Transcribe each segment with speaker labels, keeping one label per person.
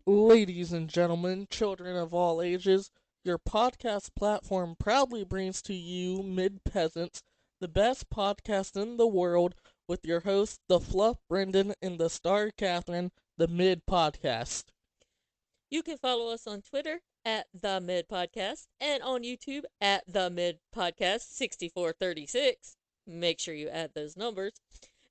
Speaker 1: Ladies and gentlemen, children of all ages, your podcast platform proudly brings to you Mid Peasants, the best podcast in the world, with your hosts, the Fluff Brendan and the Star Catherine, the Mid Podcast.
Speaker 2: You can follow us on Twitter at The Mid Podcast and on YouTube at The Mid Podcast 6436. Make sure you add those numbers.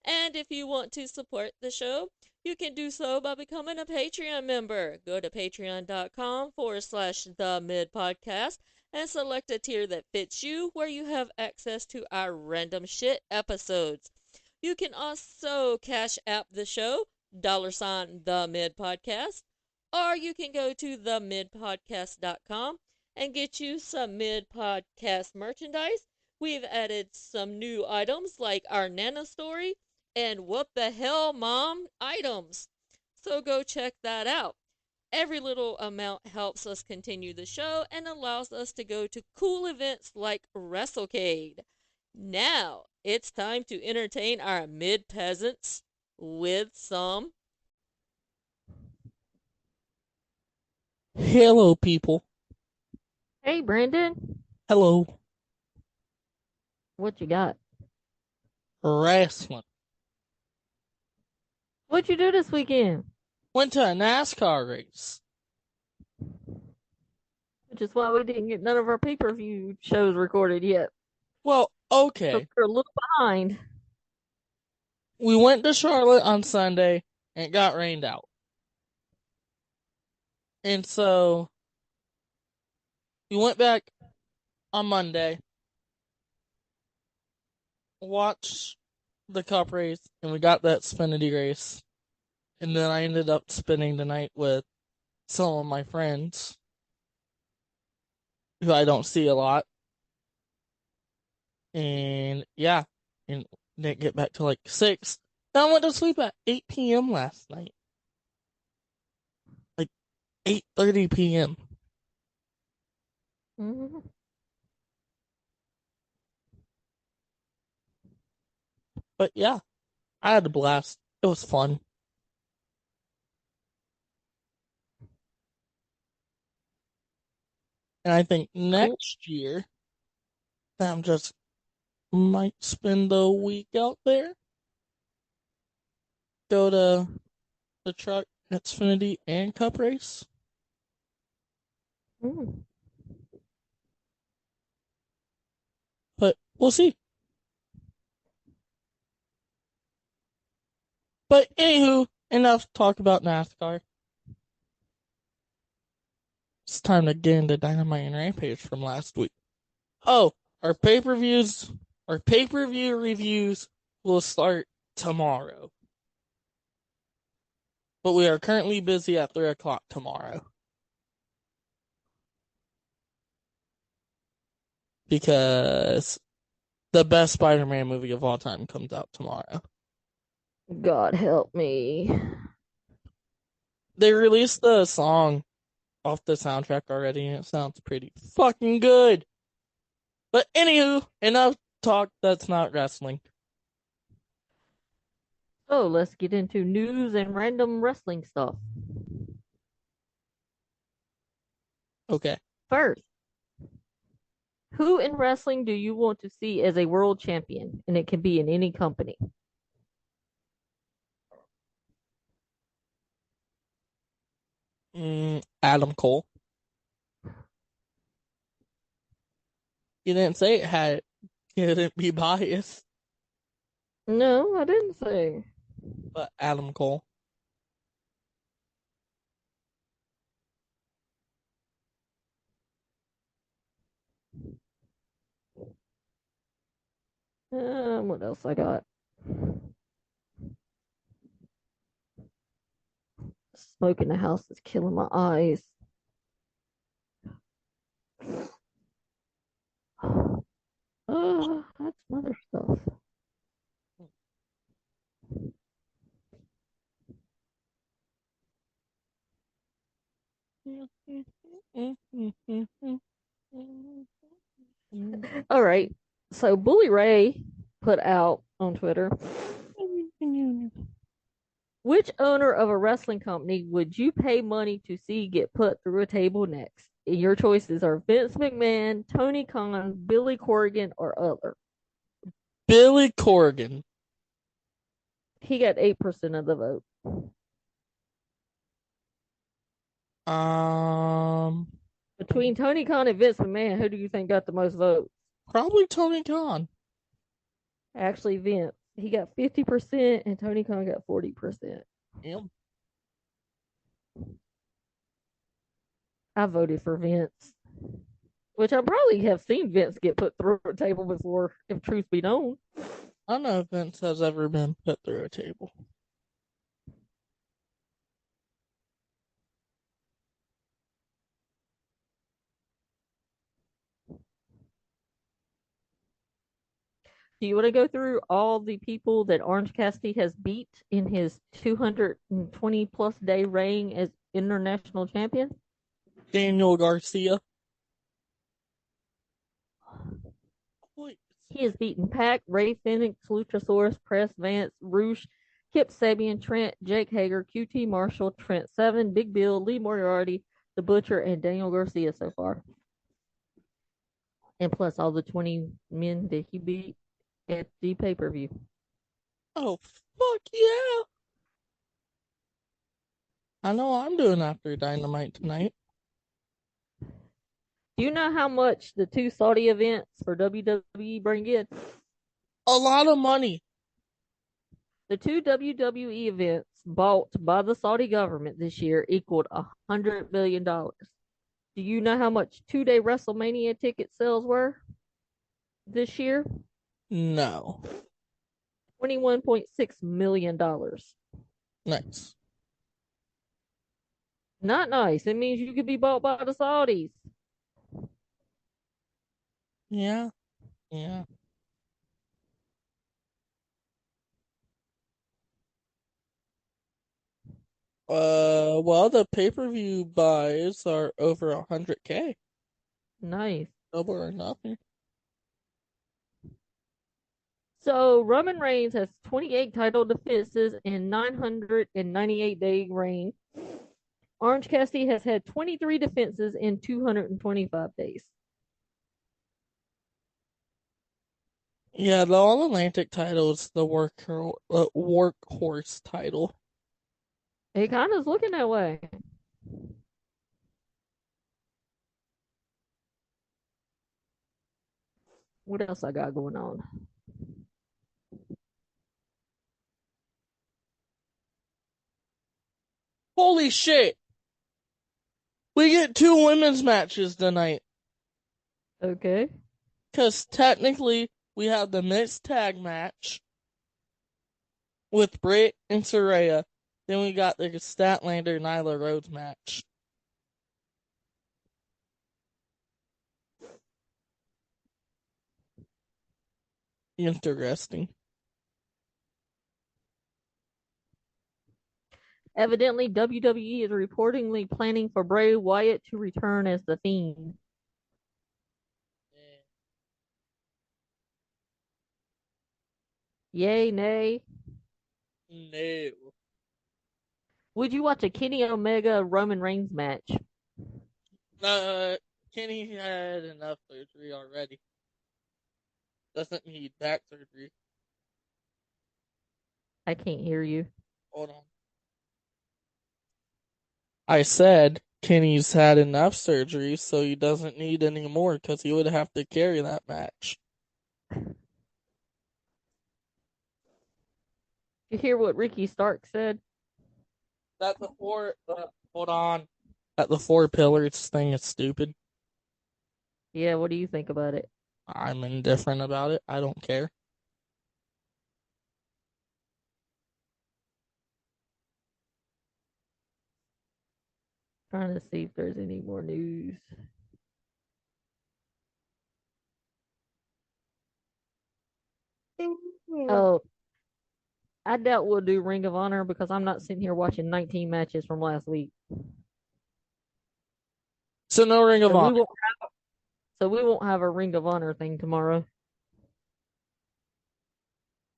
Speaker 2: And if you want to support the show, you can do so by becoming a Patreon member. Go to patreon.com/the mid podcast and select a tier that fits you where you have access to our random shit episodes. You can also cash app the show, $ the mid podcast, or you can go to themidpodcast.com and get you some mid podcast merchandise. We've added some new items like our Nana story and what the hell mom items. So go check that out. Every little amount helps us continue the show and allows us to go to cool events like WrestleCade. Now, it's time to entertain our mid peasants with some.
Speaker 1: Hello, people.
Speaker 2: Hey, Brandon,
Speaker 1: Hello.
Speaker 2: what you got?
Speaker 1: Wrestling.
Speaker 2: What'd you do this weekend?
Speaker 1: Went to a NASCAR race.
Speaker 2: Which is why we didn't get none of our pay-per-view shows recorded yet.
Speaker 1: Well,
Speaker 2: So
Speaker 1: okay.
Speaker 2: we're a little behind.
Speaker 1: We went to Charlotte on Sunday and it got rained out. And so we went back on Monday, watched the cup race, and we got that Xfinity race. And then I ended up spending the night with some of my friends who I don't see a lot. And yeah, and didn't get back till like 6. Then I went to sleep at 8 p.m. last night. Like 8:30 p.m.
Speaker 2: Mm-hmm.
Speaker 1: But yeah, I had a blast. It was fun. And I think
Speaker 2: Cool.
Speaker 1: next year, I'm just might spend the week out there. Go to the truck, Xfinity, and Cup race.
Speaker 2: Mm.
Speaker 1: But we'll see. But anywho, enough talk about NASCAR. It's time to get into Dynamite and Rampage from last week. Oh, our pay-per-views, our pay-per-view reviews will start tomorrow. But we are currently busy at 3 o'clock tomorrow. Because the best Spider-Man movie of all time comes out tomorrow.
Speaker 2: God help me.
Speaker 1: They released the song off the soundtrack already, and it sounds pretty fucking good. But anywho, enough talk that's not wrestling.
Speaker 2: So let's get into news and random wrestling stuff.
Speaker 1: Okay.
Speaker 2: First, who in wrestling do you want to see as a world champion? And it can be in any company.
Speaker 1: Adam Cole. You didn't say it had couldn't be biased,
Speaker 2: No, I didn't say.
Speaker 1: but Adam Cole.
Speaker 2: What else I got? Smoke in the house is killing my eyes. That's some other stuff. All right. So Bully Ray put out on Twitter Which owner of a wrestling company would you pay money to see get put through a table next? Your choices are Vince McMahon, Tony Khan, Billy Corgan, or other.
Speaker 1: Billy Corgan.
Speaker 2: He got 8% of the vote.
Speaker 1: Um,
Speaker 2: Between Tony Khan and Vince McMahon, who do you think got the most votes?
Speaker 1: Probably Tony Khan.
Speaker 2: Actually, Vince. He got 50% and Tony Khan got 40%.
Speaker 1: Yep.
Speaker 2: I voted for Vince, which I probably have seen Vince get put through a table before, if truth be known.
Speaker 1: I don't know if Vince has ever been put through a table.
Speaker 2: Do you want to go through all the people that Orange Cassidy has beat in his 220 plus day reign as international champion?
Speaker 1: Daniel Garcia. Wait.
Speaker 2: He has beaten Pac, Ray Phoenix, Luchasaurus, Press Vance, Roosh, Kip Sabian, Trent, Jake Hager, QT Marshall, Trent Seven, Big Bill, Lee Moriarty, The Butcher, and Daniel Garcia so far. And plus all the 20 men that he beat at the pay-per-view.
Speaker 1: Oh, fuck yeah. I know what I'm doing after Dynamite tonight.
Speaker 2: Do you know how much the two Saudi events for WWE bring in?
Speaker 1: A lot of money.
Speaker 2: The two WWE events bought by the Saudi government this year equaled $100 million. Do you know how much 2-day WrestleMania ticket sales were this year?
Speaker 1: No.
Speaker 2: $21.6 million.
Speaker 1: Nice.
Speaker 2: Not nice. It means you could be bought by the Saudis.
Speaker 1: Yeah. Yeah. Well, the pay-per-view buys are over 100K.
Speaker 2: Nice.
Speaker 1: Double or nothing.
Speaker 2: So Roman Reigns has 28 title defenses in 998-day reign. Orange Cassidy has had 23 defenses in 225 days.
Speaker 1: Yeah, the All-Atlantic title is the workhorse title.
Speaker 2: It kind of is looking that way. What else I got going on?
Speaker 1: Holy shit! We get 2 women's matches tonight.
Speaker 2: Okay.
Speaker 1: Because technically, we have the mixed tag match with Britt and Saraya. Then we got the Statlander Nyla Rhodes match. Interesting.
Speaker 2: Evidently, WWE is reportedly planning for Bray Wyatt to return as the Fiend. Yay, nay.
Speaker 1: No.
Speaker 2: Would you watch a Kenny Omega Roman Reigns match?
Speaker 1: Kenny had enough surgery already. Doesn't need back surgery.
Speaker 2: I can't hear you.
Speaker 1: Hold on. I said Kenny's had enough surgery, so he doesn't need any more because he would have to carry that match.
Speaker 2: You hear what Ricky Stark said?
Speaker 1: That the four. Hold on. That the 4 pillars thing is stupid.
Speaker 2: Yeah, what do you think about it?
Speaker 1: I'm indifferent about it. I don't care.
Speaker 2: Trying to see if there's any more news. Oh, I doubt we'll do Ring of Honor because I'm not sitting here watching 19 matches from last week.
Speaker 1: So no Ring of Honor.
Speaker 2: We won't have a Ring of Honor thing tomorrow.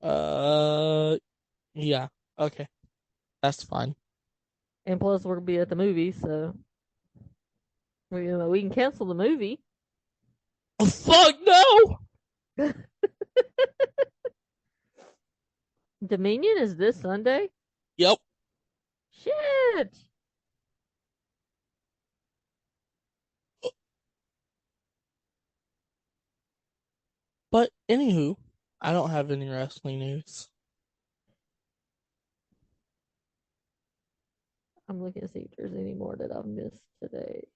Speaker 1: Yeah. Okay. That's fine.
Speaker 2: And plus, we're gonna be at the movie, so we can cancel the movie.
Speaker 1: Fuck no!
Speaker 2: Dominion is this Sunday.
Speaker 1: Yep.
Speaker 2: Shit.
Speaker 1: But anywho, I don't have any wrestling news.
Speaker 2: I'm looking to see if there's any more that I've missed today.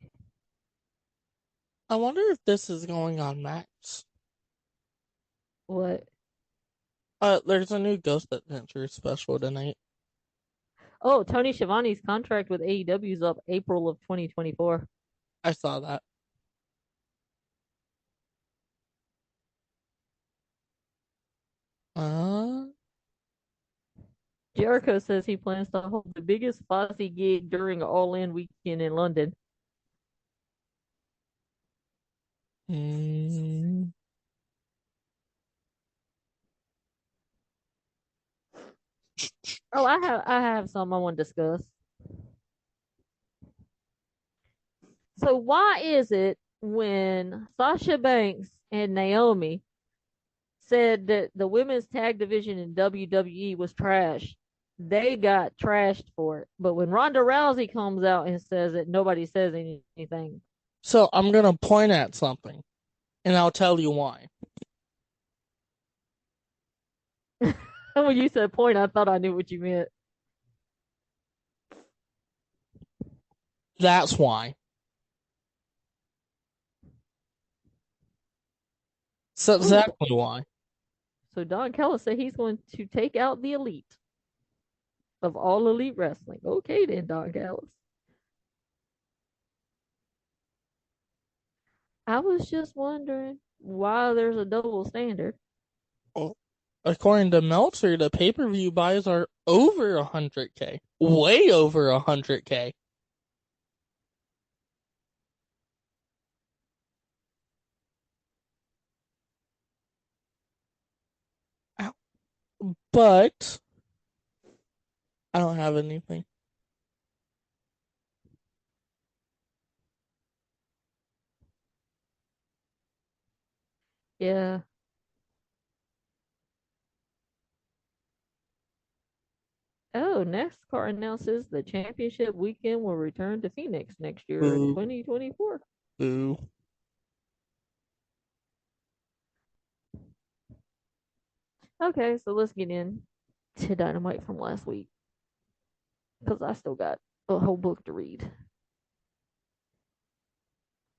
Speaker 1: I wonder if this is going on Max.
Speaker 2: What?
Speaker 1: There's a new Ghost Adventure special tonight.
Speaker 2: Oh, Tony Schiavone's contract with AEW is up April of 2024.
Speaker 1: I saw that. Uh,
Speaker 2: Jericho says he plans to hold the biggest Fozzy gig during All In weekend in London.
Speaker 1: mm,
Speaker 2: Oh, I have some I want to discuss. So why is it when Sasha Banks and Naomi said that the women's tag division in WWE was trash, they got trashed for it, but when Ronda Rousey comes out and says it, nobody says anything?
Speaker 1: so I'm gonna point at something, and I'll tell you why.
Speaker 2: When you said point, I thought I knew what you meant.
Speaker 1: That's why. So
Speaker 2: Ooh,
Speaker 1: exactly why.
Speaker 2: so Don Callis said he's going to take out the elite of all elite wrestling. Okay then, Don Callis. I was just wondering why there's a double standard.
Speaker 1: Well, according to Meltzer, the pay-per-view buys are over 100K, way over 100K. But I don't have anything.
Speaker 2: Yeah. Oh, NASCAR announces the championship weekend will return to Phoenix next year in
Speaker 1: Boo,
Speaker 2: 2024.
Speaker 1: boo.
Speaker 2: Okay, so let's get in to Dynamite from last week because I still got a whole book to read.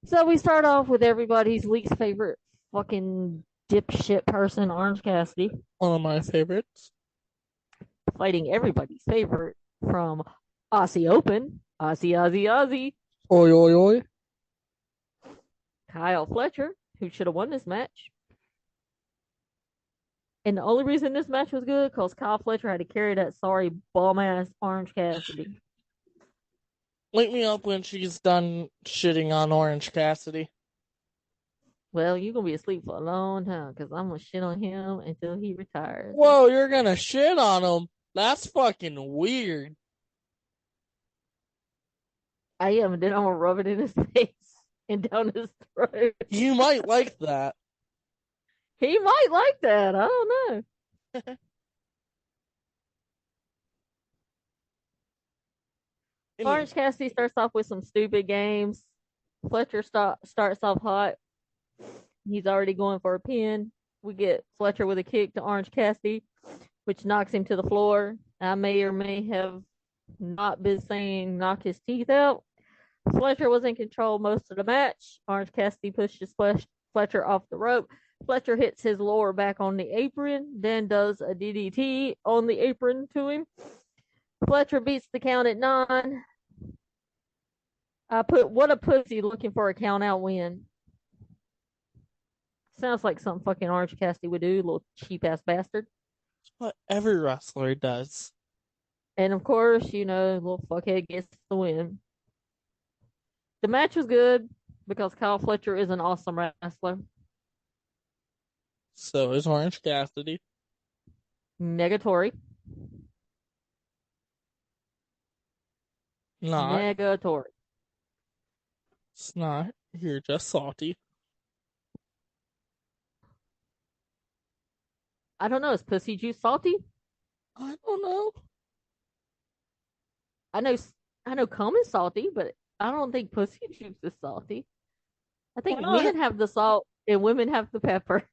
Speaker 2: So we start off with everybody's least favorite fucking dipshit person, Orange Cassidy,
Speaker 1: One of my favorites.
Speaker 2: fighting everybody's favorite from Aussie Open, Aussie,
Speaker 1: Oi, oi, oi.
Speaker 2: Kyle Fletcher, who should have won this match. And the only reason this match was good because Kyle Fletcher had to carry that sorry bum ass Orange Cassidy.
Speaker 1: Wake me up when she's done shitting on Orange Cassidy.
Speaker 2: Well, you're gonna be asleep for a long time because I'm gonna shit on him until he retires.
Speaker 1: Whoa, you're gonna shit on him? That's fucking weird.
Speaker 2: I am, and then I'm gonna rub it in his face and down his throat.
Speaker 1: You might like that.
Speaker 2: He might like that. I don't know.
Speaker 1: Anyway,
Speaker 2: Orange Cassidy starts off with some stupid games. Fletcher starts off hot. He's already going for a pin. We get Fletcher with a kick to Orange Cassidy, which knocks him to the floor. I may or may have not been saying knock his teeth out. Fletcher was in control most of the match. Orange Cassidy pushes Fletcher off the rope. Fletcher hits his lower back on the apron, then does a DDT on the apron to him. Fletcher beats the count at 9. I put what a pussy looking for a count out win. Sounds like something fucking Orange Cassidy would do, little cheap ass bastard.
Speaker 1: what every wrestler does.
Speaker 2: And of course, little fuckhead gets the win. The match was good because Kyle Fletcher is an awesome wrestler.
Speaker 1: So is Orange Cassidy.
Speaker 2: Negatory.
Speaker 1: Not.
Speaker 2: Negatory.
Speaker 1: It's not. You're just salty.
Speaker 2: I don't know. Is pussy juice salty?
Speaker 1: I don't know.
Speaker 2: I know. I know cum is salty, but I don't think pussy juice is salty. I
Speaker 1: Why
Speaker 2: think
Speaker 1: not?
Speaker 2: men have the salt and women have the pepper.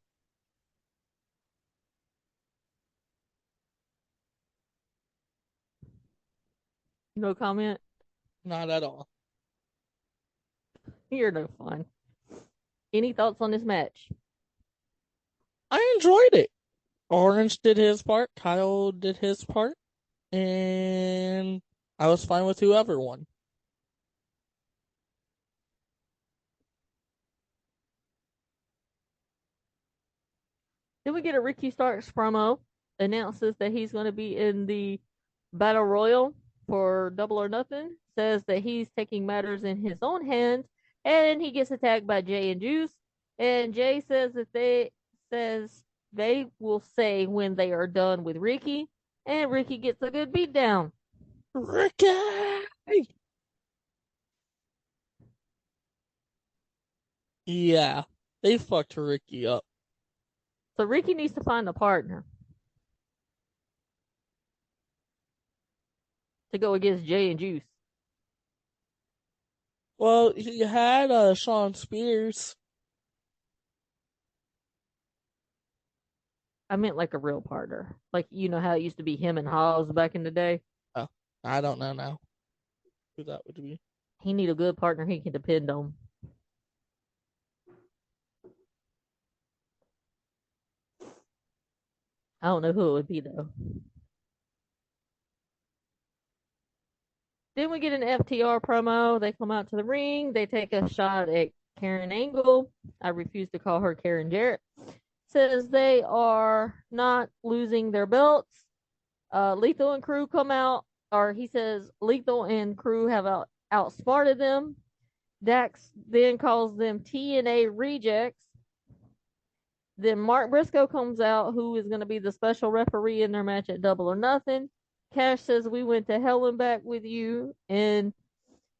Speaker 2: No comment.
Speaker 1: Not at all.
Speaker 2: You're no fun. Any thoughts on this match?
Speaker 1: I enjoyed it. Orange did his part. Kyle did his part. And I was fine with whoever won.
Speaker 2: Then we get a Ricky Starks promo. Announces that he's going to be in the Battle Royal for Double or Nothing. Says that he's taking matters in his own hands. And he gets attacked by Jay and Juice. And Jay says that they will say when they are done with Ricky. And Ricky gets a good beatdown.
Speaker 1: Ricky! Yeah, they fucked Ricky up.
Speaker 2: So Ricky needs to find a partner to go against Jay and Juice.
Speaker 1: Well, he had Sean Spears.
Speaker 2: I meant like a real partner. Like, you know how it used to be him and Hawes back in the day?
Speaker 1: Oh, I don't know now who that would be.
Speaker 2: He need a good partner he can depend on. I don't know who it would be though. Then we get an FTR promo. They come out to the ring. They take a shot at Karen Angle. I refuse to call her Karen Jarrett. Says they are not losing their belts. Lethal and Crew come out, or he says Lethal and Crew have outsmarted them. Dax then calls them TNA rejects. Then Mark Briscoe comes out, who is going to be the special referee in their match at Double or Nothing. Cash says we went to hell and back with you, and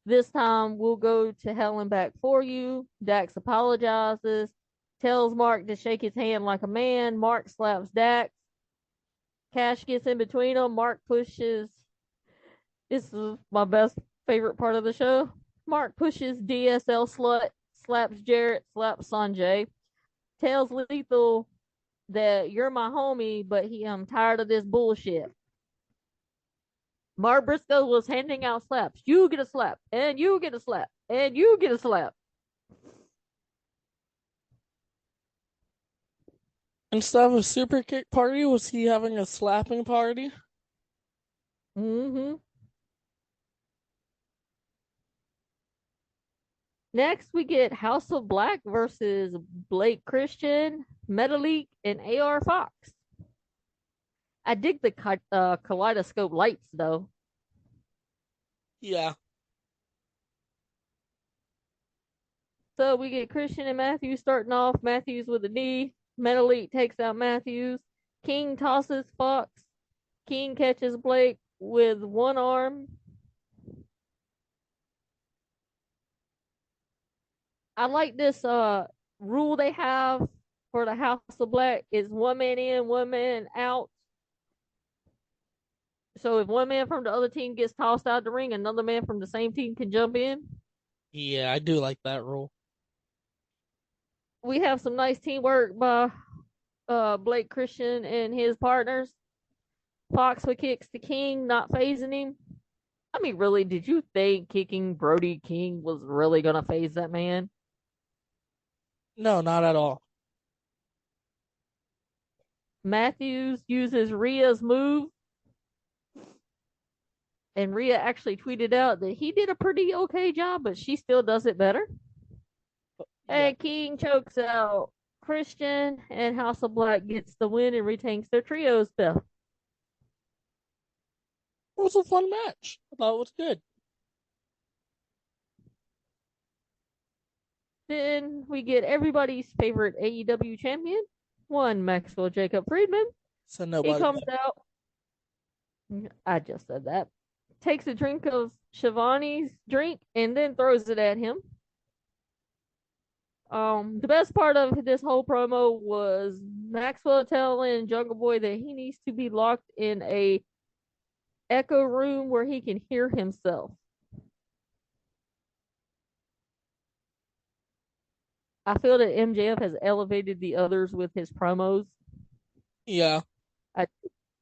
Speaker 2: this time we'll go to hell and back for you. Dax apologizes, tells Mark to shake his hand like a man. Mark slaps Dax. Cash gets in between them. Mark pushes. This is my best favorite part of the show. Mark pushes DSL slut, slaps Jarrett, slaps Sanjay, tells Lethal that you're my homie, but I'm tired of this bullshit. Mark Briscoe was handing out slaps. You get a slap, and you get a slap, and you get a slap.
Speaker 1: Instead of a super kick party, was he having a slapping party?
Speaker 2: Mm-hmm. Next, we get House of Black versus Blake Christian, Metalik, and AR Fox. I dig the kaleidoscope lights, though.
Speaker 1: Yeah.
Speaker 2: So we get Christian and Matthews starting off. Matthews with a knee. Metalik takes out Matthews. King tosses Fox. King catches Blake with one arm. I like this rule they have for the House of Black is one man in, one man out. So if one man from the other team gets tossed out the ring, another man from the same team can jump in.
Speaker 1: Yeah, I do like that rule.
Speaker 2: We have some nice teamwork by Blake Christian and his partners. Fox with kicks to King, not phasing him. I mean, really, did you think kicking Brody King was really going to phase that man?
Speaker 1: No, not at all.
Speaker 2: Matthews uses Rhea's move. And Rhea actually tweeted out that he did a pretty okay job, but she still does it better.
Speaker 1: Yeah.
Speaker 2: And King chokes out Christian, and House of Black gets the win and retains their trios belt.
Speaker 1: It was a fun match. I thought it was good.
Speaker 2: Then we get everybody's favorite AEW champion, one Maxwell Jacob Friedman.
Speaker 1: So
Speaker 2: He
Speaker 1: nobody.
Speaker 2: comes out. I just said that. takes a drink of Shivani's drink and then throws it at him. The best part of this whole promo was Maxwell telling Jungle Boy that he needs to be locked in a echo room where he can hear himself. I feel that MJF has elevated the others with his promos.
Speaker 1: Yeah.
Speaker 2: I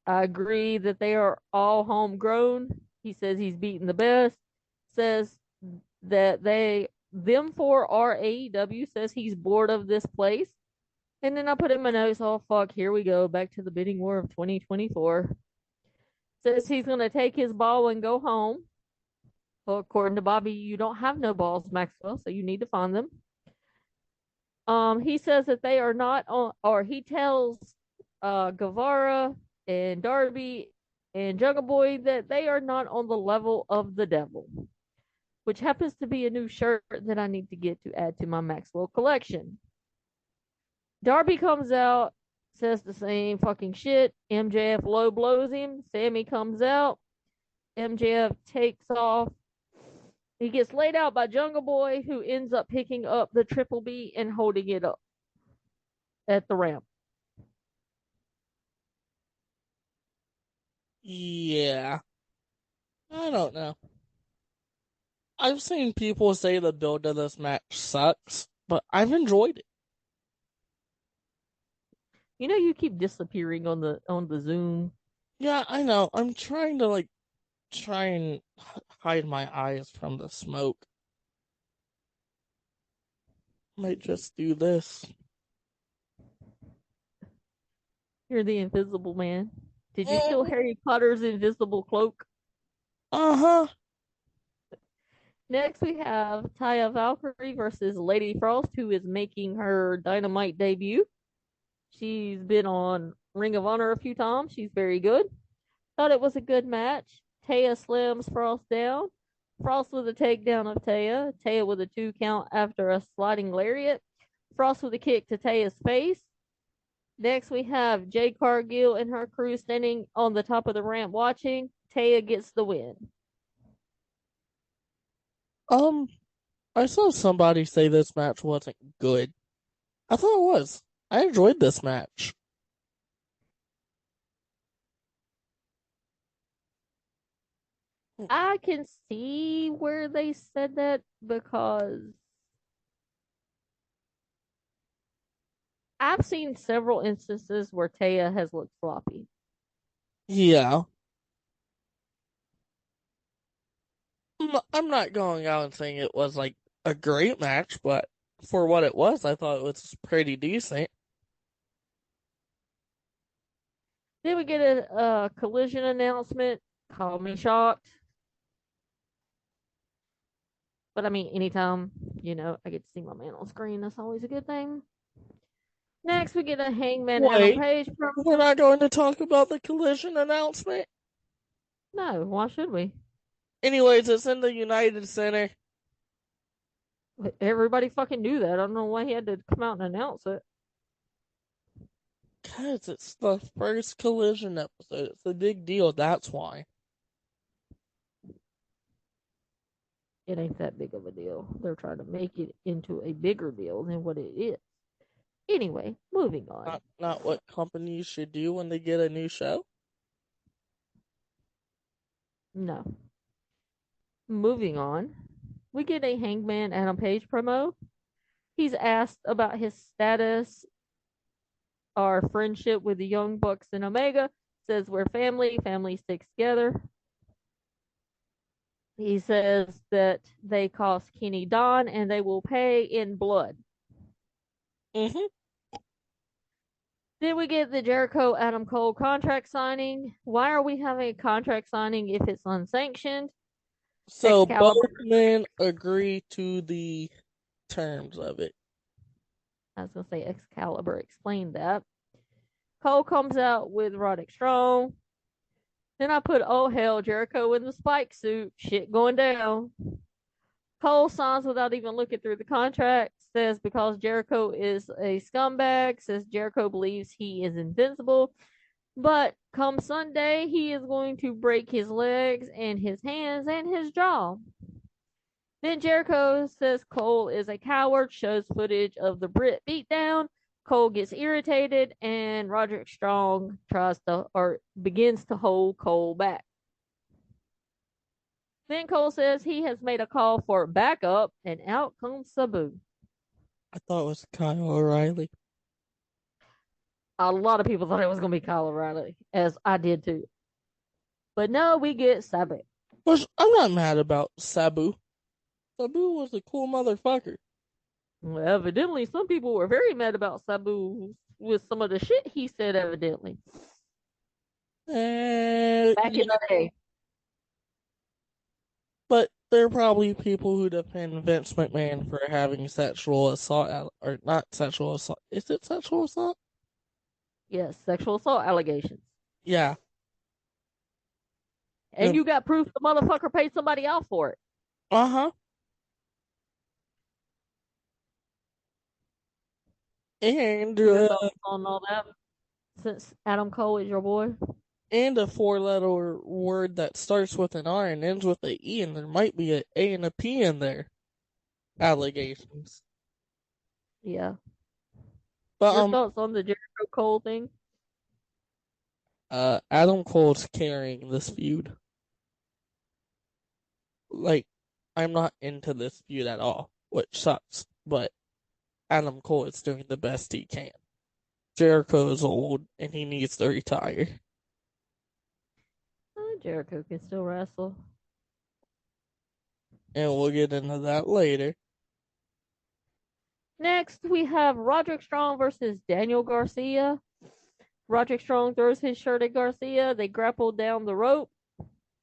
Speaker 2: I agree that they are all homegrown. He says he's beaten the best. Says that them four are AEW. Says he's bored of this place. And then I put in my notes, oh fuck, here we go, back to the bidding war of 2024. Says he's gonna take his ball and go home. Well, according to Bobby, you don't have no balls, Maxwell, so you need to find them. He says that they are not on, or he tells Guevara and Darby and Jungle Boy that they are not on the level of the devil, which happens to be a new shirt that I need to get to add to my Maxwell collection. Darby comes out, says the same fucking shit. MJF low blows him. Sammy comes out. MJF takes off. He gets laid out by Jungle Boy, who ends up picking up the Triple B and holding it up at the ramp.
Speaker 1: Yeah. I don't know. I've seen people say the build of this match sucks, but I've enjoyed it.
Speaker 2: You know, you keep disappearing on the Zoom.
Speaker 1: Yeah, I know. I'm trying to try and hide my eyes from the smoke. Might just do this.
Speaker 2: You're the Invisible Man. Did you steal Harry Potter's invisible cloak?
Speaker 1: Uh-huh.
Speaker 2: Next, we have Taya Valkyrie versus Lady Frost, who is making her Dynamite debut. She's been on Ring of Honor a few times. She's very good. Thought it was a good match. Taya slams Frost down. Frost with a takedown of Taya. Taya with a 2 count after a sliding lariat. Frost with a kick to Taya's face. Next, we have Jay Cargill and her crew standing on the top of the ramp watching. Taya gets the win.
Speaker 1: I saw somebody say this match wasn't good. I thought it was. I enjoyed this match.
Speaker 2: I can see where they said that because I've seen several instances where Taya has looked sloppy.
Speaker 1: Yeah. I'm not going out and saying it was like a great match, but for what it was, I thought it was pretty decent.
Speaker 2: Then we get a collision announcement. Call me shocked. But I mean, anytime, I get to see my man on screen, that's always a good thing. Next, we get a Hangman Adam
Speaker 1: Wait,
Speaker 2: Page from.
Speaker 1: we're not going to talk about the collision announcement?
Speaker 2: No, why should we?
Speaker 1: Anyways, it's in the United Center.
Speaker 2: Everybody fucking knew that. I don't know why he had to come out and announce it.
Speaker 1: Because it's the first collision episode. It's a big deal, that's why.
Speaker 2: It ain't that big of a deal. They're trying to make it into a bigger deal than what it is. Anyway, moving on.
Speaker 1: Not what companies should do when they get a new show?
Speaker 2: No. Moving on. We get a Hangman Adam Page promo. He's asked about his status or friendship with the Young Bucks and Omega. Says we're family. Family sticks together. He says that they cost Kenny Don and they will pay in blood.
Speaker 1: Mm-hmm.
Speaker 2: Then we get the Jericho Adam Cole contract signing. Why are we having a contract signing if it's unsanctioned?
Speaker 1: So
Speaker 2: Excalibur.
Speaker 1: both men agree to the terms of it.
Speaker 2: I was going to say Excalibur explained that. Cole comes out with Roderick Strong. Then I put, oh hell, Jericho in the spike suit. Shit going down. Cole signs without even looking through the contract. Says because Jericho is a scumbag. Says Jericho believes he is invincible. But come Sunday, he is going to break his legs and his hands and his jaw. Then Jericho says Cole is a coward, shows footage of the Brit beatdown. Cole gets irritated, and Roderick Strong begins to hold Cole back. Then Cole says he has made a call for backup, and out comes Sabu.
Speaker 1: I thought it was Kyle O'Reilly.
Speaker 2: A lot of people thought it was going to be Kyle O'Reilly, as I did too. But no, we get Sabu.
Speaker 1: Which I'm not mad about Sabu. Sabu was a cool motherfucker.
Speaker 2: Well, evidently, some people were very mad about Sabu with some of the shit he said, evidently. Back in the day.
Speaker 1: But there are probably people who defend Vince McMahon for having sexual assault, or not sexual assault. Is it sexual assault?
Speaker 2: Yes, sexual assault allegations.
Speaker 1: Yeah.
Speaker 2: And you got proof the motherfucker paid somebody out for it.
Speaker 1: Uh-huh. And
Speaker 2: Your thoughts on all that? Since Adam Cole is your boy.
Speaker 1: And a four-letter word that starts with an R and ends with an E, and there might be an A and a P in there. Allegations.
Speaker 2: Yeah.
Speaker 1: But
Speaker 2: your thoughts on the Jericho Cole thing?
Speaker 1: Adam Cole's carrying this feud. Like, I'm not into this feud at all, which sucks, but Adam Cole is doing the best he can. Jericho is old, and he needs to retire.
Speaker 2: Jericho can still wrestle.
Speaker 1: And we'll get into that later.
Speaker 2: Next, we have Roderick Strong versus Daniel Garcia. Roderick Strong throws his shirt at Garcia. They grapple down the rope.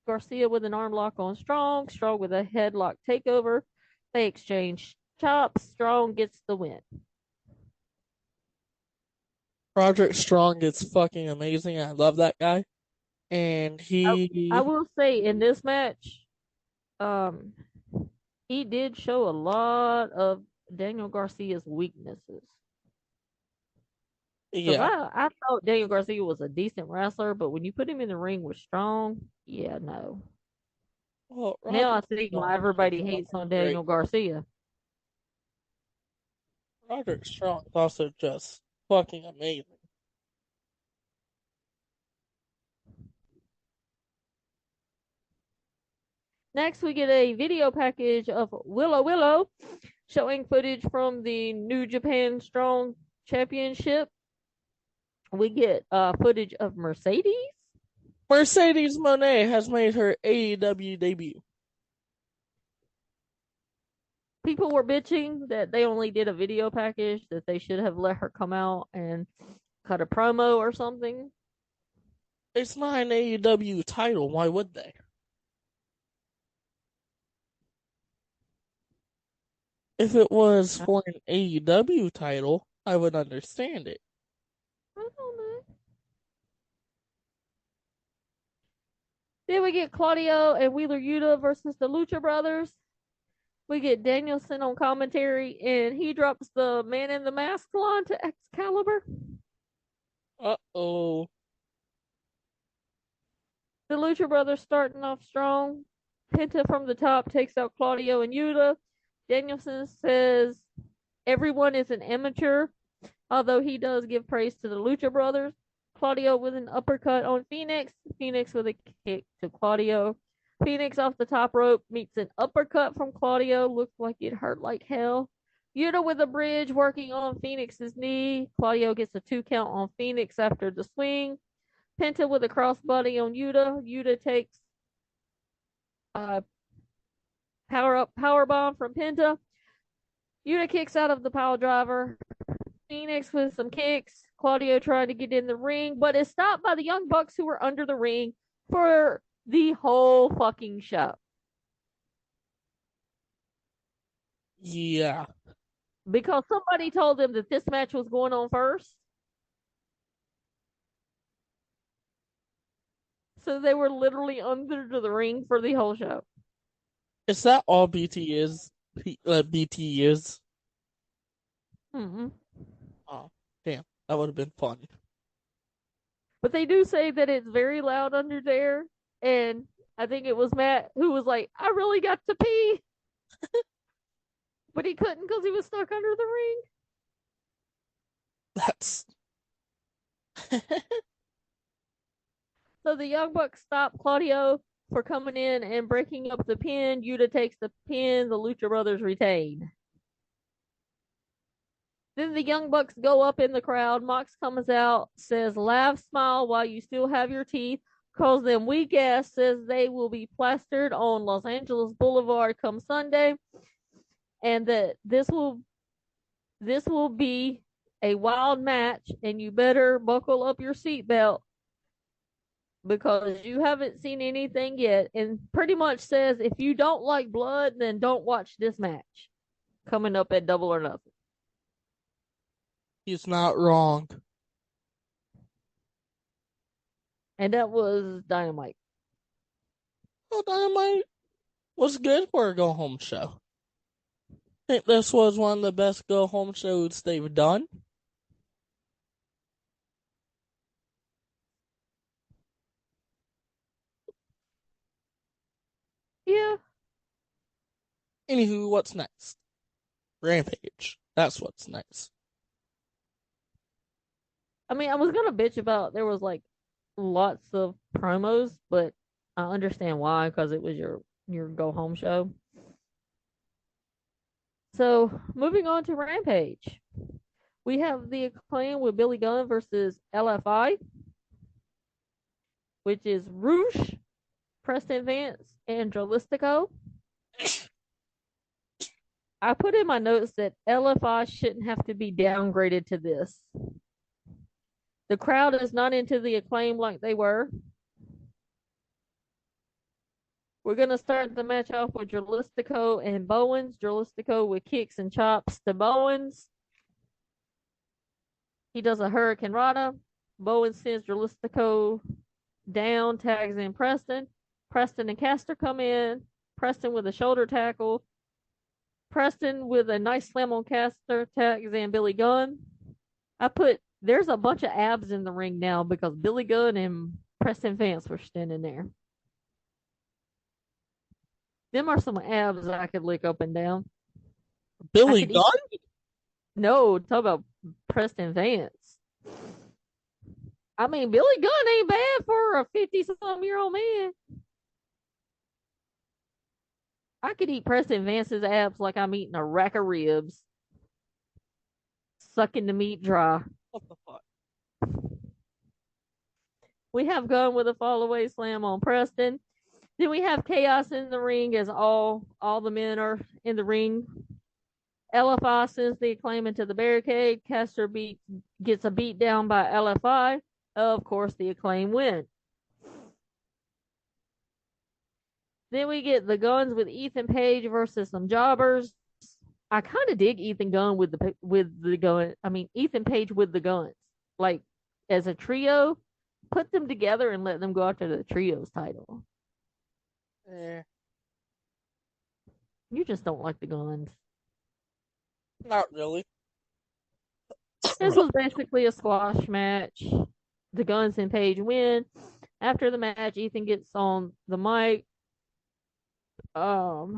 Speaker 2: Garcia with an arm lock on Strong. Strong with a headlock takeover. They exchange chops. Strong gets the win.
Speaker 1: Roderick Strong is fucking amazing. I love that guy. And
Speaker 2: I will say in this match, he did show a lot of Daniel Garcia's weaknesses.
Speaker 1: Yeah.
Speaker 2: I thought Daniel Garcia was a decent wrestler, but when you put him in the ring with Strong, yeah, no.
Speaker 1: Well,
Speaker 2: Now I see why everybody hates on Daniel Garcia.
Speaker 1: Roderick Strong is also just fucking amazing.
Speaker 2: Next, we get a video package of Willow showing footage from the New Japan Strong Championship. We get footage of Mercedes.
Speaker 1: Mercedes Moné has made her AEW debut.
Speaker 2: People were bitching that they only did a video package, that they should have let her come out and cut a promo or something.
Speaker 1: It's not an AEW title. Why would they? If it was for an AEW title, I would understand it.
Speaker 2: I don't know. Then we get Claudio and Wheeler Yuta versus the Lucha Brothers. We get Danielson on commentary, and he drops the Man in the Mask line to Excalibur.
Speaker 1: Uh-oh.
Speaker 2: The Lucha Brothers starting off strong. Penta from the top takes out Claudio and Yuta. Danielson says everyone is an amateur, although he does give praise to the Lucha Brothers. Claudio with an uppercut on Phoenix. Phoenix with a kick to Claudio. Phoenix off the top rope meets an uppercut from Claudio. Looks like it hurt like hell. Yuta with a bridge working on Phoenix's knee. Claudio gets a 2 count on Phoenix after the swing. Penta with a crossbody on Yuta. Yuta takes power bomb from Penta. Yuta kicks out of the pile driver. Phoenix with some kicks. Claudio trying to get in the ring, but is stopped by the Young Bucks, who were under the ring for the whole fucking show.
Speaker 1: Yeah.
Speaker 2: Because somebody told them that this match was going on first. So they were literally under the ring for the whole show.
Speaker 1: Is that all BT is? BT is?
Speaker 2: Mm-hmm.
Speaker 1: Oh, damn. That would have been fun.
Speaker 3: But they do say that it's very loud under there. And I think it was Matt who was like, I really got to pee. But he couldn't because he was stuck under the ring.
Speaker 1: That's
Speaker 3: So the Young Bucks stop Claudio for coming in and breaking up the pin. Yuta takes the pin. The Lucha Brothers retain. Then the Young Bucks go up in the crowd. Mox comes out, says, laugh, smile while you still have your teeth. Calls them weak ass, says they will be plastered on Los Angeles Boulevard come Sunday. And that this will be a wild match, and you better buckle up your seatbelt because you haven't seen anything yet. And pretty much says if you don't like blood, then don't watch this match coming up at Double or Nothing.
Speaker 1: he's not wrong.
Speaker 3: And that was Dynamite.
Speaker 1: Well, Dynamite was good for a go home show. I think this was one of the best go home shows they've done.
Speaker 3: Yeah.
Speaker 1: Anywho, what's next? Rampage. That's what's next.
Speaker 3: I mean, I was gonna bitch about there was like lots of promos, but I understand why because it was your go home show. So moving on to Rampage, we have the Acclaim with Billy Gunn versus LFI, which is Roosh, Preston Vance, and Dralistico. I put in my notes that LFI shouldn't have to be downgraded to this. The crowd is not into the Acclaim like they were. We're going to start the match off with Dralistico and Bowens. Dralistico with kicks and chops to Bowens. He does a Hurricane Rana. Bowens sends Dralistico down, tags in Preston. Preston and Caster come in. Preston with a shoulder tackle. Preston with a nice slam on Caster, tags in Billy Gunn. I put, there's a bunch of abs in the ring now because Billy Gunn and Preston Vance were standing there. Them are some abs I could lick up and down.
Speaker 1: Billy Gunn?
Speaker 3: No, talk about Preston Vance. I mean, Billy Gunn ain't bad for a 50-some-year-old man. I could eat Preston Vance's abs like I'm eating a rack of ribs. Sucking the meat dry.
Speaker 1: What the fuck?
Speaker 3: We have Gunn with a fall-away slam on Preston. Then we have chaos in the ring as all the men are in the ring. LFI sends the Acclaim into the barricade. Caster gets a beat down by LFI. Of course, the Acclaim win. Then we get the Guns with Ethan Page versus some jobbers. I kind of dig Ethan Gunn with the gun. I mean, Ethan Page with the Guns, like as a trio. Put them together and let them go after the trios title. You just don't like the Guns.
Speaker 1: Not really.
Speaker 3: This was basically a squash match. The Guns and Page win. After the match, Ethan gets on the mic. Calls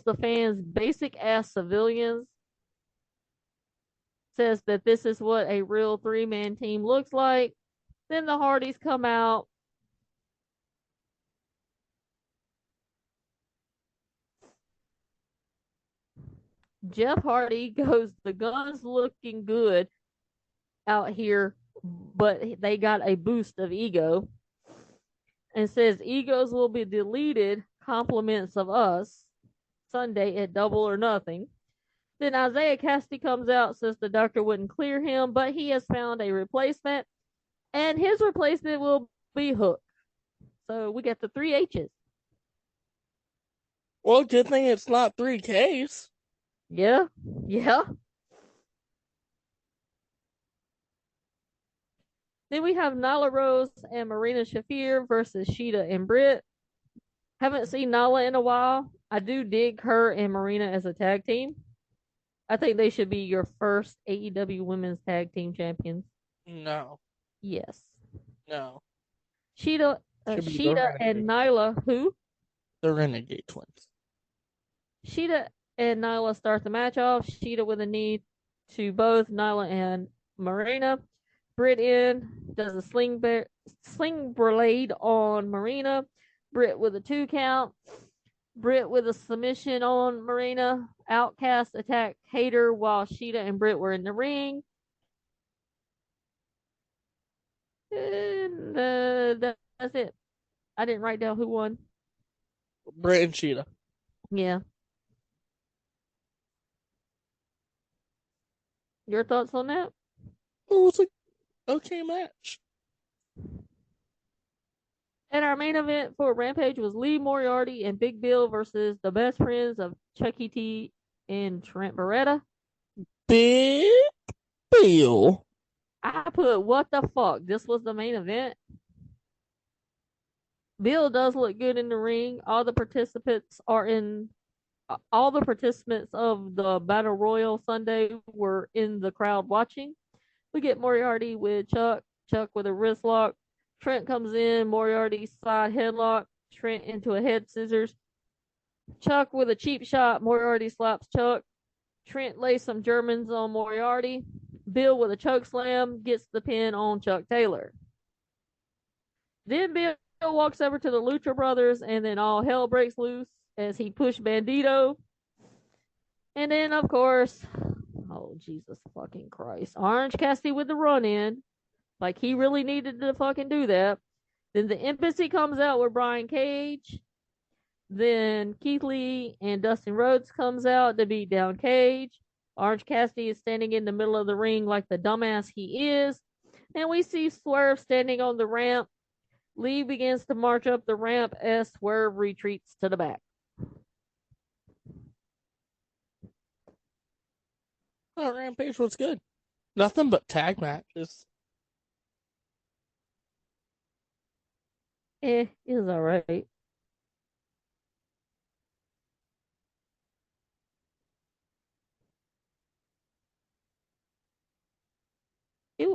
Speaker 3: the fans basic ass civilians. Says that this is what a real 3-man team looks like. Then the Hardys come out. Jeff Hardy goes, the Guns looking good out here, but they got a boost of ego. And says egos will be deleted, compliments of us, Sunday at Double or Nothing. Then Isaiah Cassidy comes out, says the doctor wouldn't clear him, but he has found a replacement, and his replacement will be Hook. So we got the 3 H's.
Speaker 1: Well, good thing it's not 3 Ks.
Speaker 3: Yeah. Then we have Nyla Rose and Marina Shafir versus Sheeta and Britt. Haven't seen Nyla in a while. I do dig her and Marina as a tag team. I think they should be your first AEW Women's Tag Team Champions.
Speaker 1: No.
Speaker 3: Yes.
Speaker 1: No.
Speaker 3: Sheeta,
Speaker 1: Should be the
Speaker 3: Sheeta
Speaker 1: Renegade.
Speaker 3: and Nyla, who?
Speaker 1: The Renegade Twins.
Speaker 3: Sheeta and Nyla start the match off. Sheeta with a knee to both Nyla and Marina. Britt in, does a sling blade on Marina. Britt with a 2 count. Britt with a submission on Marina. Outcast attack Hater while Sheeta and Britt were in the ring. And that's it. I didn't write down who won.
Speaker 1: Britt and Cheetah.
Speaker 3: Yeah. Your thoughts on that?
Speaker 1: It was an okay match.
Speaker 3: And our main event for Rampage was Lee Moriarty and Big Bill versus the best friends of Chucky T and Trent Beretta.
Speaker 1: Big Bill.
Speaker 3: I put, what the fuck? This was the main event. Bill does look good in the ring. All the participants of the Battle Royal Sunday were in the crowd watching. We get Moriarty with Chuck with a wrist lock. Trent comes in, Moriarty side headlock, Trent into a head scissors. Chuck with a cheap shot, Moriarty slaps Chuck. Trent lays some Germans on Moriarty. Bill with a choke slam gets the pin on Chuck Taylor. Then Bill walks over to the Lucha Brothers, and then all hell breaks loose as he pushed Bandito. And then, of course, oh, Jesus fucking Christ. Orange Cassidy with the run in. Like he really needed to fucking do that. Then the Embassy comes out with Brian Cage. Then Keith Lee and Dustin Rhodes comes out to beat down Cage. Orange Cassidy is standing in the middle of the ring like the dumbass he is. And we see Swerve standing on the ramp. Lee begins to march up the ramp as Swerve retreats to the back.
Speaker 1: Oh, Rampage was good. Nothing but tag matches.
Speaker 3: It was alright.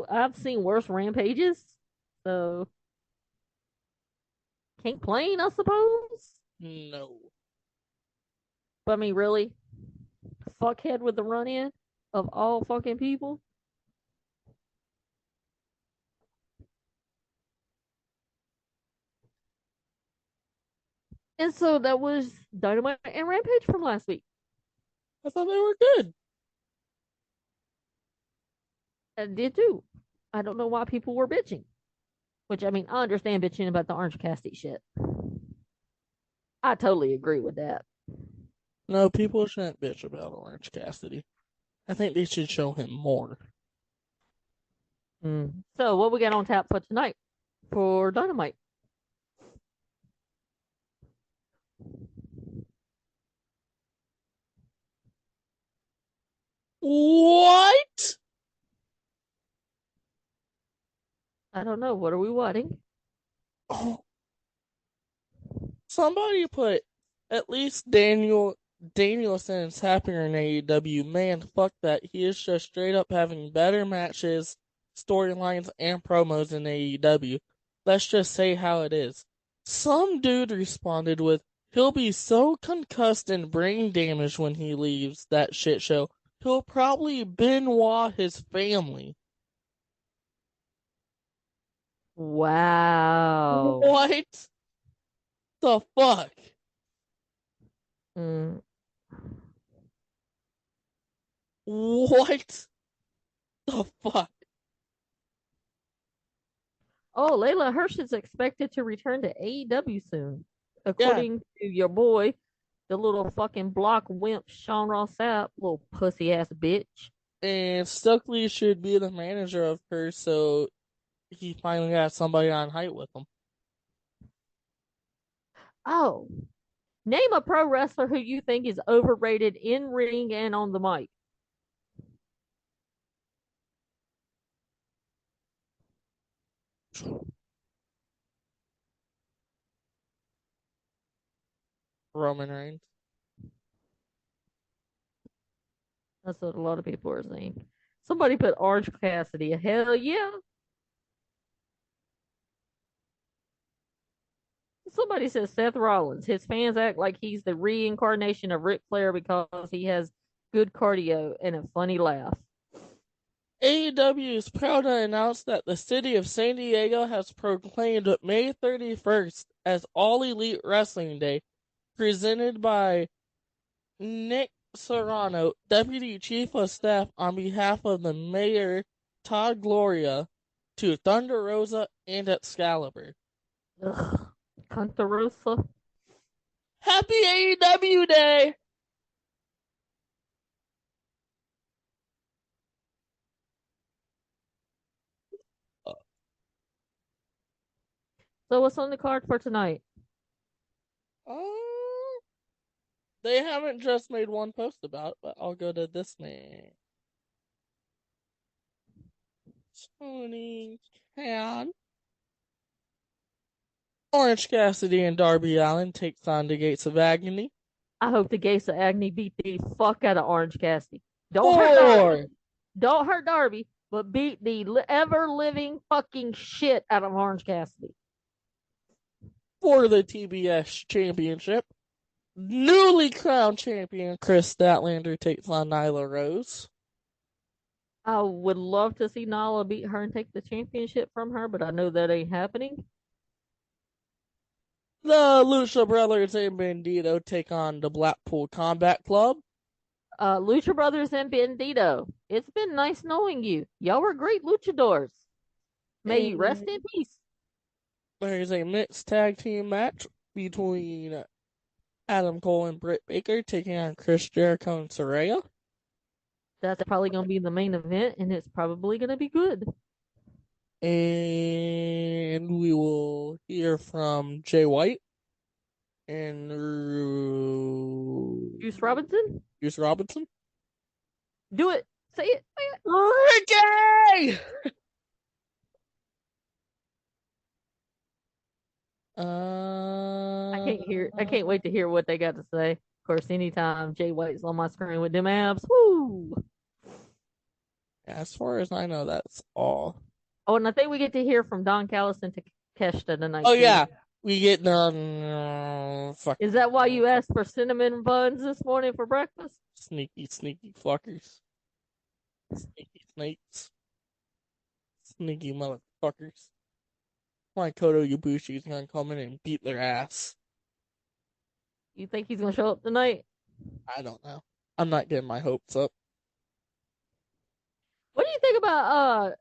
Speaker 3: I've seen worse rampages, so can't complain, I suppose.
Speaker 1: No.
Speaker 3: But I mean, really, fuckhead with the run in of all fucking people. And so that was Dynamite and Rampage from last week.
Speaker 1: I thought they were good.
Speaker 3: I did too. I don't know why people were bitching. Which, I mean, I understand bitching about the Orange Cassidy shit. I totally agree with that.
Speaker 1: No, people shouldn't bitch about Orange Cassidy. I think they should show him more.
Speaker 3: So, what we got on tap for tonight for Dynamite?
Speaker 1: What?
Speaker 3: I don't know. What are we wanting?
Speaker 1: Oh. Somebody put at least Danielson is happier in AEW. Man, fuck that. He is just straight up having better matches, storylines, and promos in AEW. Let's just say how it is. Some dude responded with, he'll be so concussed and brain damaged when he leaves that shit show, he'll probably Benoit his family.
Speaker 3: Wow.
Speaker 1: What the fuck? What the fuck?
Speaker 3: Oh, Layla Hirsch is expected to return to AEW soon,
Speaker 1: Yeah,
Speaker 3: according to your boy, the little fucking block wimp Sean Ross Sapp, little pussy ass bitch.
Speaker 1: and Stokely should be the manager of her, so he finally got somebody on height with him.
Speaker 3: Oh, name a pro wrestler who you think is overrated in ring and on the mic.
Speaker 1: Roman Reigns.
Speaker 3: That's what a lot of people are saying. Somebody put Orange Cassidy. Hell yeah. Somebody says Seth Rollins. His fans act like he's the reincarnation of Ric Flair because he has good cardio and a funny laugh.
Speaker 1: AEW is proud to announce that the city of San Diego has proclaimed May 31st as All Elite Wrestling Day, presented by Nick Serrano, Deputy Chief of Staff on behalf of the Mayor Todd Gloria, to Thunder Rosa and Excalibur.
Speaker 3: Ugh. Contarosa.
Speaker 1: Happy AEW Day!
Speaker 3: So what's on the card for tonight?
Speaker 1: Oh, they haven't just made one post about it, but I'll go to this man. Tony Khan. Orange Cassidy and Darby Allin takes on the Gates of Agony.
Speaker 3: I hope the Gates of Agony beat the fuck out of Orange Cassidy. Don't hurt Darby. Don't hurt Darby, but beat the ever living fucking shit out of Orange Cassidy.
Speaker 1: For the TBS Championship, newly crowned champion Chris Statlander takes on Nyla Rose.
Speaker 3: I would love to see Nyla beat her and take the championship from her, but I know that ain't happening.
Speaker 1: The Lucha Brothers and Bandito take on the Blackpool Combat Club.
Speaker 3: Lucha Brothers and Bandito. It's been nice knowing you. Y'all were great luchadors. May you rest in peace.
Speaker 1: There's a mixed tag team match between Adam Cole and Britt Baker taking on Chris Jericho and Saraya.
Speaker 3: That's probably going to be the main event, and it's probably going to be good.
Speaker 1: And we will hear from Jay White and
Speaker 3: Juice Robinson?
Speaker 1: Juice Robinson.
Speaker 3: Do it. Say it. Say it.
Speaker 1: Ricky!
Speaker 3: I can't wait to hear what they got to say. Of course, anytime Jay White's on my screen with them abs, woo!
Speaker 1: As far as I know, that's all.
Speaker 3: Oh, and I think we get to hear from Don Callis and Takeshita tonight.
Speaker 1: Oh,
Speaker 3: too.
Speaker 1: yeah. We get the
Speaker 3: Is that why you asked for cinnamon buns this morning for breakfast?
Speaker 1: Sneaky fuckers. Sneaky snakes. Sneaky motherfuckers. My Koto Ibushi's gonna come in and beat their ass.
Speaker 3: You think he's gonna show up tonight?
Speaker 1: I don't know. I'm not getting my hopes up.
Speaker 3: What do you think about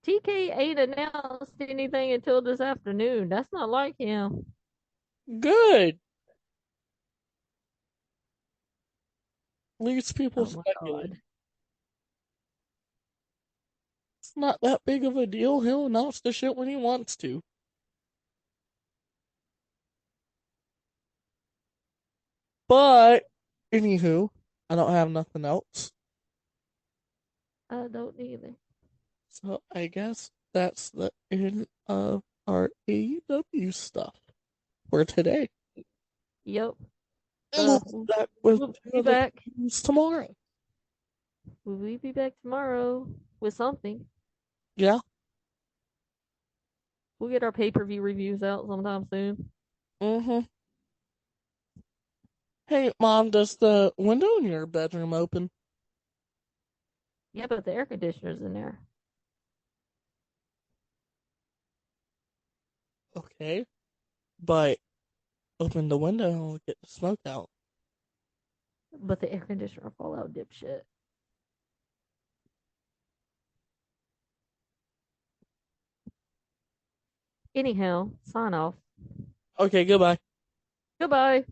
Speaker 3: TK ain't announced anything until this afternoon? That's not like him.
Speaker 1: Good. Leaves people
Speaker 3: Oh my
Speaker 1: speculating.
Speaker 3: God.
Speaker 1: It's not that big of a deal. He'll announce the shit when he wants to. But, anywho, I don't have nothing else.
Speaker 3: I don't either.
Speaker 1: So I guess that's the end of our AEW stuff for today.
Speaker 3: Yep.
Speaker 1: And we'll be back with
Speaker 3: We'll be back
Speaker 1: tomorrow.
Speaker 3: We'll be back tomorrow with something.
Speaker 1: Yeah.
Speaker 3: We'll get our pay-per-view reviews out sometime soon.
Speaker 1: Mm-hmm. Hey, Mom, does the window in your bedroom open?
Speaker 3: Yeah, but the air conditioner's in there.
Speaker 1: Okay. But open the window and we'll get the smoke out.
Speaker 3: But the air conditioner will fall out, dipshit. Anyhow, sign off.
Speaker 1: Okay, goodbye.
Speaker 3: Goodbye.